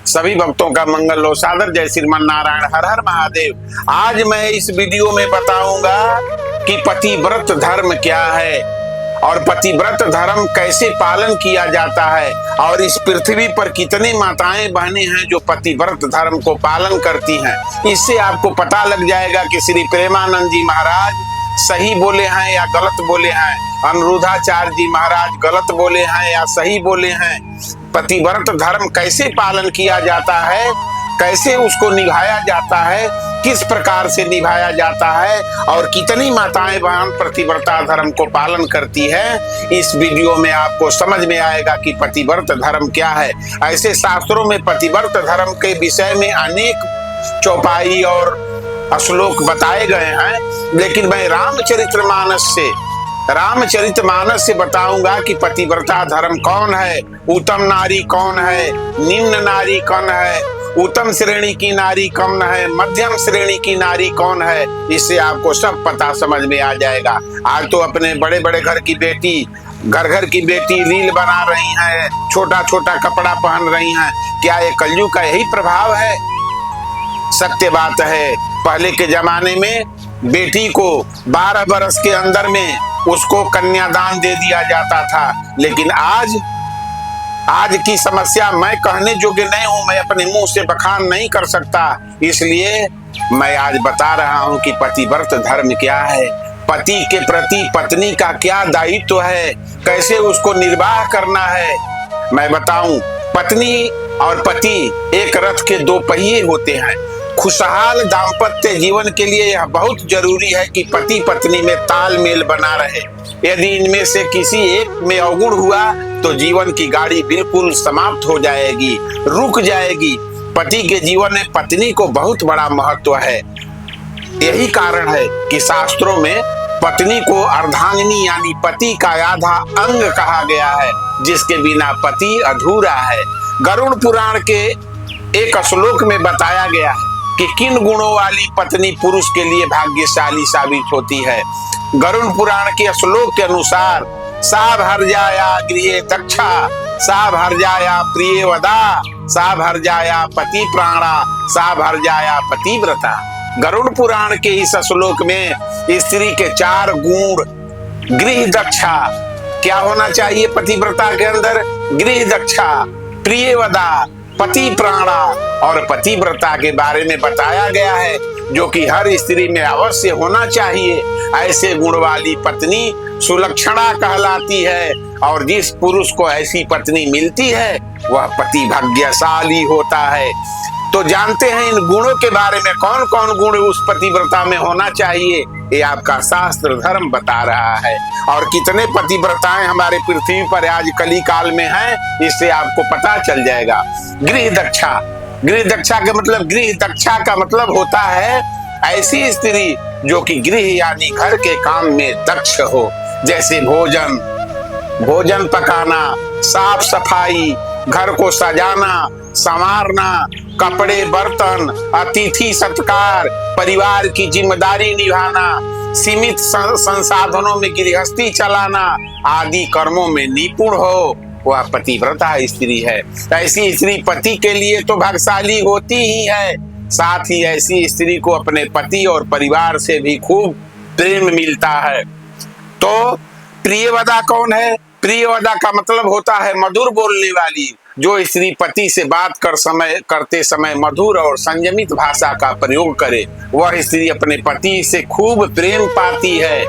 सभी भक्तों का मंगल हो। सादर जय श्रीमान नारायण, हर हर महादेव। आज मैं इस वीडियो में बताऊंगा कि पतिव्रत धर्म क्या है और पतिव्रत धर्म कैसे पालन किया जाता है और इस पृथ्वी पर कितनी माताएं बहनें हैं जो पतिव्रत धर्म को पालन करती हैं। इससे आपको पता लग जाएगा कि श्री प्रेमानंद जी महाराज सही बोले हैं या गलत बोले हैं, अनिरुद्धाचार्य जी महाराज गलत बोले हैं या सही बोले हैं। पतिव्रत धर्म कैसे पालन किया जाता है, कैसे उसको निभाया जाता है, किस प्रकार से निभाया जाता है और कितनी माताएं बहन पतिव्रता धर्म को पालन करती है, इस वीडियो में आपको समझ में आएगा कि पतिव्रत धर्म क्या है। ऐसे शास्त्रों में पतिव्रत धर्म के विषय में अनेक चौपाई और श्लोक बताए गए हैं, लेकिन मैं रामचरितमानस से बताऊंगा कि पतिव्रता धर्म कौन है, उत्तम नारी कौन है, निम्न नारी कौन है, उत्तम श्रेणी की नारी कौन है, मध्यम श्रेणी की नारी कौन है। इससे आपको सब पता समझ में आ जाएगा। आज तो अपने बड़े बड़े घर की बेटी, घर की बेटी रील बना रही हैं, छोटा छोटा कपड़ा पहन रही हैं। क्या ये कलयुग का यही प्रभाव है? सत्य बात है, पहले के जमाने में बेटी को 12 बरस के अंदर में उसको कन्यादान दे दिया जाता था, लेकिन आज की समस्या मैं कहने योग्य नहीं हूं, मैं अपने मुंह से बखान नहीं कर सकता, इसलिए मैं आज बता रहा हूं कि पतिव्रत धर्म क्या है, पति के प्रति पत्नी का क्या दायित्व है, कैसे उसको निर्वाह करना है। मैं बताऊं, पत्नी और पति एक रथ के दो पहिए होते हैं। खुशहाल दाम्पत्य जीवन के लिए यह बहुत जरूरी है कि पति पत्नी में तालमेल बना रहे। यदि इनमें से किसी एक में अवगुण हुआ तो जीवन की गाड़ी बिल्कुल समाप्त हो जाएगी, रुक जाएगी। पति के जीवन में पत्नी को बहुत बड़ा महत्व है। यही कारण है कि शास्त्रों में पत्नी को अर्धांगिनी यानी पति का आधा अंग कहा गया है, जिसके बिना पति अधूरा है। गरुड़ पुराण के एक श्लोक में बताया गया है कि किन गुणों वाली पत्नी पुरुष के लिए भाग्यशाली साबित होती है। गरुड़ पुराण के श्लोक के अनुसार सा भर्जाया गृहे दक्षा, सा भर्जाया प्रिय वदा, सा भर्जाया पति प्राणा, सा भर्जाया पतिव्रता। गरुड़ पुराण के इस श्लोक में स्त्री के 4 गुण, गृह दक्षा क्या होना चाहिए पतिव्रता के अंदर, गृह दक्षा, प्रिय वदा, पति प्राणा और पतिव्रता के बारे में बताया गया है, जो कि हर स्त्री में अवश्य होना चाहिए। ऐसे गुण वाली पत्नी सुलक्षणा कहलाती है और जिस पुरुष को ऐसी पत्नी मिलती है वह पति भाग्यशाली होता है। तो जानते हैं इन गुणों के बारे में, कौन कौन गुण उस पतिव्रता में होना चाहिए, ये आपका शास्त्र धर्म बता रहा है। और कितने पतिव्रताएं हमारे पृथ्वी पर आज कली काल में हैं, इससे आपको पता चल जाएगा। गृह दक्षा, गृह दक्षा का मतलब होता है ऐसी स्त्री जो कि गृह यानी घर के काम में दक्ष हो, जैसे भोजन पकाना, साफ सफाई, घर को सजाना संवारना, कपड़े बर्तन, अतिथि सत्कार, परिवार की जिम्मेदारी निभाना, सीमित संसाधनों में गृहस्थी चलाना आदि कर्मों में निपुण हो, वह पतिव्रता स्त्री है। ऐसी स्त्री पति के लिए तो भाग्यशाली होती ही है, साथ ही ऐसी स्त्री को अपने पति और परिवार से भी खूब प्रेम मिलता है। तो प्रियवदा कौन है? प्रियवदा का मतलब होता है मधुर बोलने वाली। जो स्त्री पति से बात करते समय मधुर और संयमित भाषा का प्रयोग करे, वह स्त्री अपने पति से खूब प्रेम पाती है।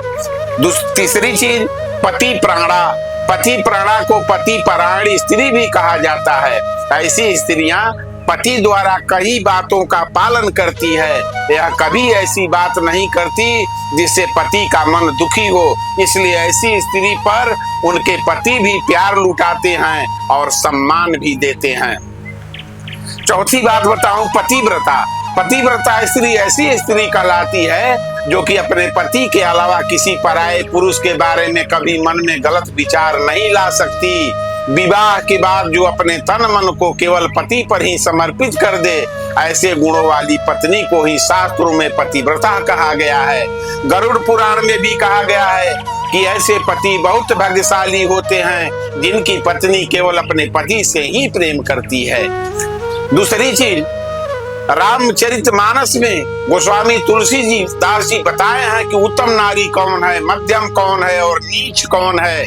तीसरी चीज पति प्राणा। पति प्राणा को पति परायण स्त्री भी कहा जाता है। ऐसी स्त्रियां पति द्वारा कई बातों का पालन करती है। यह कभी ऐसी बात नहीं करती जिससे पति का मन दुखी हो, इसलिए ऐसी स्त्री पर उनके पति भी प्यार लुटाते हैं और सम्मान भी देते हैं। चौथी बात बताऊं, पतिव्रता। पतिव्रता स्त्री ऐसी स्त्री कहलाती है जो कि अपने पति के अलावा किसी पराये पुरुष के बारे में कभी मन में गलत विचार नहीं ला सकती। विवाह के बाद जो अपने तन मन को केवल पति पर ही समर्पित कर दे, ऐसे गुणों वाली पत्नी को ही शास्त्रों में पतिव्रता कहा गया है। गरुड़ पुराण में भी कहा गया है कि ऐसे पति बहुत भाग्यशाली होते हैं जिनकी पत्नी केवल अपने पति से ही प्रेम करती है। दूसरी चीज, रामचरितमानस में गोस्वामी तुलसी जी दास जी बताए हैं कि उत्तम नारी कौन है, मध्यम कौन है और नीच कौन है।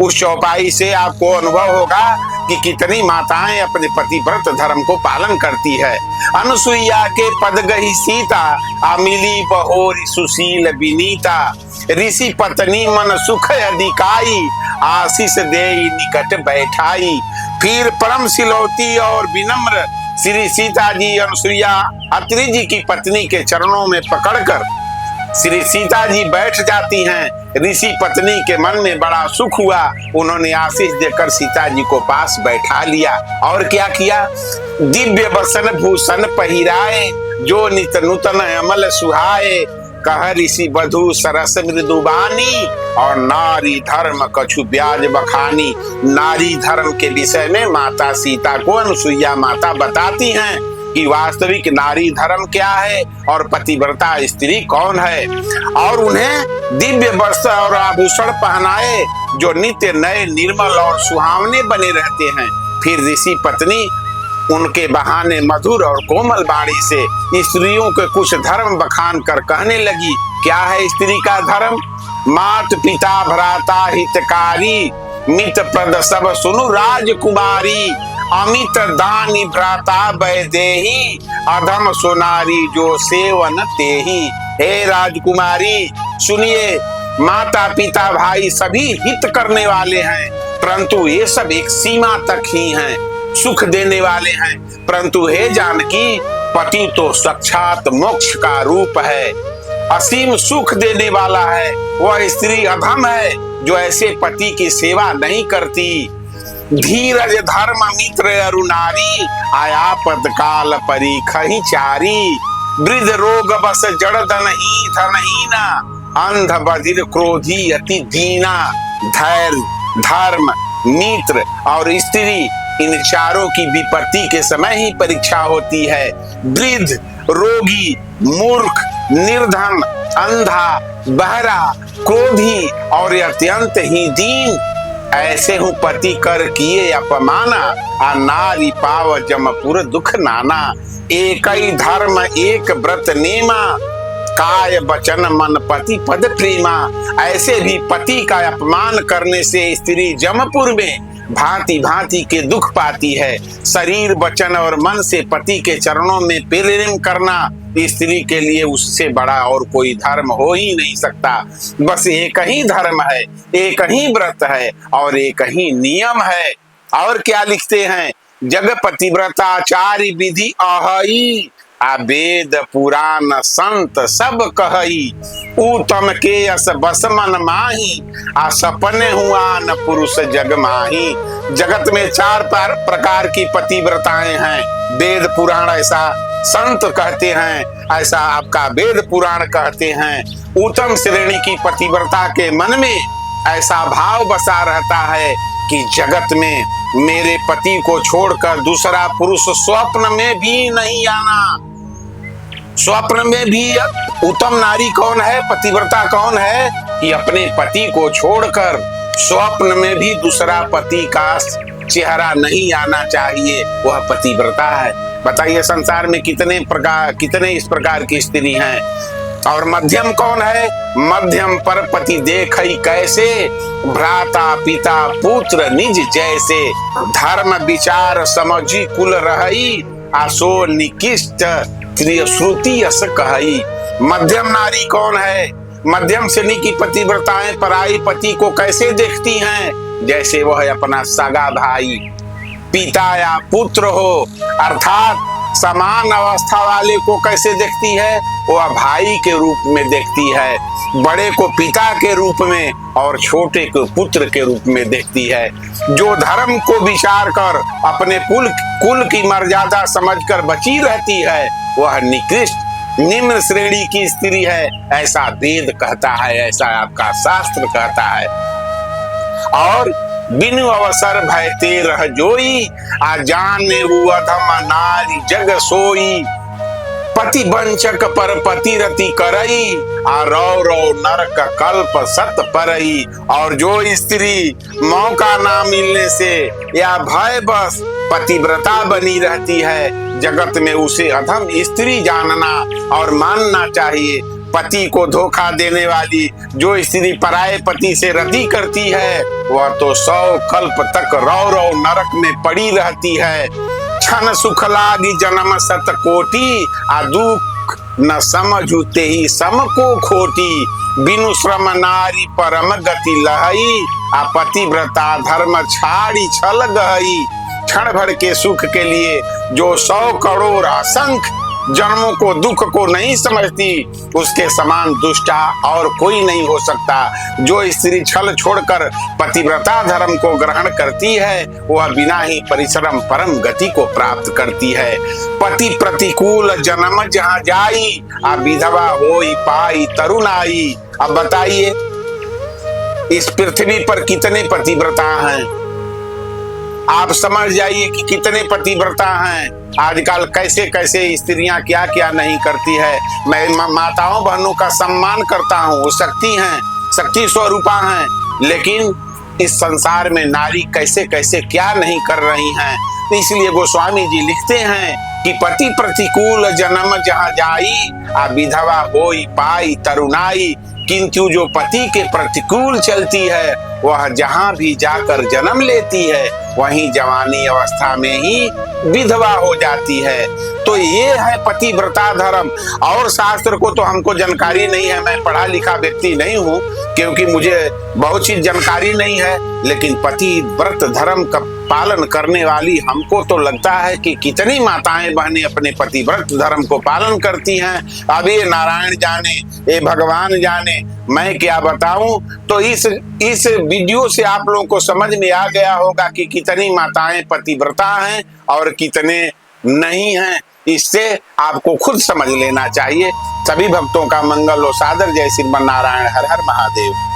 उस चौपाई से आपको अनुभव होगा कि कितनी माताएं अपने पतिव्रत धर्म को पालन करती है। अनुसुईया के पद गही सीता, अमिली बहोरी सुशील विनीता। ऋषि पत्नी मन सुख अधिकाई, आशीष देई निकट बैठाई। फिर परम सिलौती और विनम्र श्री सीता जी अनुसुईया अत्रि जी की पत्नी के चरणों में पकड़कर श्री सीता जी बैठ जाती हैं। ऋषि पत्नी के मन में बड़ा सुख हुआ, उन्होंने आशीष देकर सीता जी को पास बैठा लिया। और क्या किया? दिव्य वसन भूषण पहिराए, जो नित नूतन अमल सुहाए। कह ऋषि वधु सरस मृदुबानी, और नारी धर्म कछु ब्याज बखानी। नारी धर्म के विषय में माता सीता को अनुसुईया माता बताती हैं कि वास्तविक नारी धर्म क्या है और पतिव्रता स्त्री कौन है, और उन्हें दिव्य वस्त्र और आभूषण पहनाए जो नित्य नए निर्मल और सुहावने बने रहते हैं। फिर ऋषि पत्नी उनके बहाने मधुर और कोमल वाणी से स्त्रियों के कुछ धर्म बखान कर कहने लगी। क्या है स्त्री का धर्म? मात पिता भ्राता हितकारी, मित प्रद सब सुनु राजकुमारी। अमित दानी भ्राता वैदेही, अधम सुनारी जो सेवन तेही। हे राजकुमारी सुनिए, माता पिता भाई सभी हित करने वाले हैं, परंतु ये सब एक सीमा तक ही हैं, सुख देने वाले हैं। परंतु हे जानकी, पति तो साक्षात मोक्ष का रूप है, असीम सुख देने वाला है। वह स्त्री अधम है जो ऐसे पति की सेवा नहीं करती। धीरज धर्म मित्र अरुणारी, आया पद काल परीखहि चारी। वृद्ध रोग बस जड़ धनहीना, अंध बधिर क्रोधी अति दीना। धैर्य धर्म मित्र और स्त्री, इन चारों की विपत्ति के समय ही परीक्षा होती है। वृद्ध, रोगी, मूर्ख, निर्धन, अंधा, बहरा, क्रोधी और अत्यंत ही दीन, ऐसे हूँ पति कर किए अपमाना। आ नारी पाव जमपुर दुख नाना। एक ही धर्म एक व्रत नेमा, काय वचन मन पति पद प्रेमा। ऐसे भी पति का अपमान करने से स्त्री जमपुर में भांति भांति के दुख पाती है। शरीर वचन और मन से पति के चरणों में प्रेम करना स्त्री के लिए उससे बड़ा और कोई धर्म हो ही नहीं सकता। बस एक ही धर्म है, एक ही व्रत है और एक ही नियम है। और क्या लिखते हैं? जग पतिव्रताचार्य विधि अहई, आ वेद पुराण संत सब कहई। उत्तम के अस बस मन माही, आ सपने हुआ न पुरुष जग माही। जगत में चार प्रकार की पतिव्रताएं हैं। वेद पुराण ऐसा संत कहते हैं, ऐसा आपका वेद पुराण कहते हैं। उत्तम श्रेणी की पतिव्रता के मन में ऐसा भाव बसा रहता है कि जगत में मेरे पति को छोड़कर दूसरा पुरुष स्वप्न में भी नहीं आना। स्वप्न में भी उत्तम नारी कौन है, पतिव्रता कौन है कि अपने पति को छोड़कर स्वप्न में भी दूसरा पति का चेहरा नहीं आना चाहिए, वह पतिव्रता है। बताइए संसार में कितने इस प्रकार की स्त्री हैं। और मध्यम कौन है? मध्यम पर पति देखई कैसे, भ्राता पिता पुत्र निज जैसे। धर्म विचार समझी कुल रहई, आसो निकिष्ट श्रुति अस कहई। मध्यम नारी कौन है? मध्यम श्रेणी की पतिव्रताएं पराई पति को कैसे देखती हैं? जैसे वह अपना सगा भाई, पिता या पुत्र हो, अर्थात समान अवस्था वाले को कैसे देखती है? वह भाई के रूप में देखती है, बड़े को पिता के रूप में और छोटे को पुत्र के रूप में देखती है। जो धर्म को विचार कर अपने कुल की मर्यादा समझकर बची रहती है, वह निकृष्ट निम्न श्रेणी की स्त्री है, ऐसा वेद कहता है, ऐसा आपका शास्त्र कहता है। और बिनु अवसर भयते रह जोई, आ जाने अधम नारी जग सोई। पति वंचक पर पतिरति करई, आ रौ रौ नरक कल्प सत परई। और जो स्त्री मौका ना मिलने से या भय बस पतिव्रता बनी रहती है, जगत में उसे अधम स्त्री जानना और मानना चाहिए। पति को धोखा देने वाली जो स्त्री पराये पति से रति करती है, वह तो 100 कल्प तक रौ रौ नरक में पड़ी रहती है। क्षण सुख लागी जन्म सत कोटि, आ दुख न समझुते ही सम को खोटी। बिनु श्रम नारी परम गति लहई, आ पतिव्रता धर्म छाड़ी छल गई। क्षण भर के सुख के लिए जो 100 करोड़ असंख्य जन्मों को दुख को नहीं समझती, उसके समान दुष्टा और कोई नहीं हो सकता। जो स्त्री छल छोड़कर पतिव्रता धर्म को ग्रहण करती है, वह बिना ही परिश्रम परम गति को प्राप्त करती है। पति प्रतिकूल जन्म जहाँ जाई, आ विधवा होई पाई तरुणाई। अब बताइए, इस पृथ्वी पर कितने पतिव्रता हैं? आप समझ जाइए कि कितने पतिव्रता हैं। आजकल कैसे कैसे स्त्रियां क्या क्या नहीं करती है। मैं माताओं बहनों का सम्मान करता हूँ, वो शक्ति हैं, शक्ति स्वरूपा हैं, लेकिन इस संसार में नारी कैसे कैसे क्या नहीं कर रही हैं। इसलिए गोस्वामी जी लिखते हैं कि पति प्रतिकूल जन्म जहाँ जाई, आ विधवा होई पाई तरुणाई। किंतु जो पति के प्रतिकूल चलती है, वह जहाँ भी जाकर जन्म लेती है, वहीं जवानी अवस्था में ही विधवा हो जाती है। तो ये है पतिव्रता धर्म। और शास्त्र को तो हमको जानकारी नहीं है, मैं पढ़ा लिखा व्यक्ति नहीं हूँ, क्योंकि मुझे बहुत चीज जानकारी नहीं है। लेकिन पतिव्रत धर्म का पालन करने वाली हमको तो लगता है कि कितनी माताएं बहनें अपने पतिव्रत धर्म को पालन करती हैं। अब ये नारायण जाने, ये भगवान जाने, मैं क्या बताऊं। तो इस वीडियो से आप लोगों को समझ में आ गया होगा कि कितनी माताएं पतिव्रता हैं और कितने नहीं हैं। इससे आपको खुद समझ लेना चाहिए। सभी भक्तों का मंगल हो सादर। जय श्रीमन नारायण। हर हर महादेव।